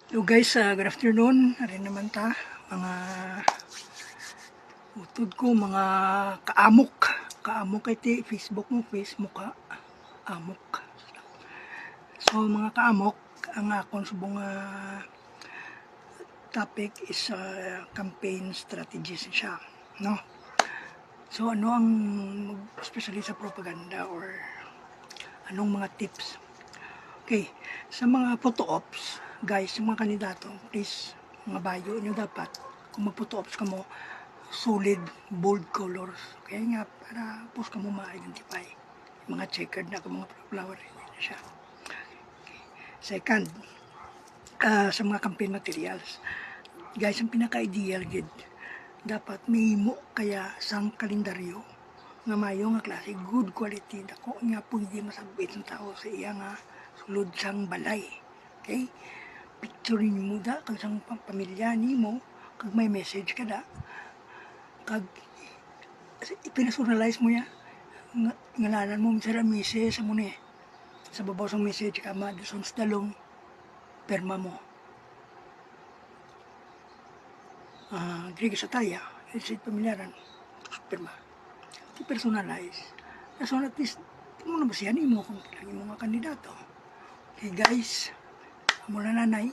So guys, good afternoon. Rin naman ta, mga utod ko, mga kaamok. Kaamok iti Facebook mo, Facebook ka. Amok. So mga kaamok, ang akong subong topic is campaign strategies siya. No? So ano ang, especially sa propaganda or anong mga tips? Okay, sa mga photo ops, guys, yung mga kandidato, please, mga bio nyo dapat, kung mag-photo ops ka mo, solid, bold colors. Kaya nga, para post ka mo ma-identify. Mga checkered na, mga flower, na siya. Second, sa mga campaign materials, guys, ang pinaka-ideal gid, dapat may mo kaya sang kalendaryo nga mayo nga klase, good quality, dako nga pwede masabit ng tao sa iya nga sulod sang balay. Okay? Picturein mo da, kag sang pamilya ni mo, kag may message ka da, kag ipinasuralize mo ya, ngalanan mo sa message sa muna sa babaw sang message ka, Madison Stalong, perma mo. Diri sa taya, sa pamilyaran, perma. I-personalize. So at least, mo na ba siya ni mo kung kailangan mo mga kandidato. Okay guys, mula nanay.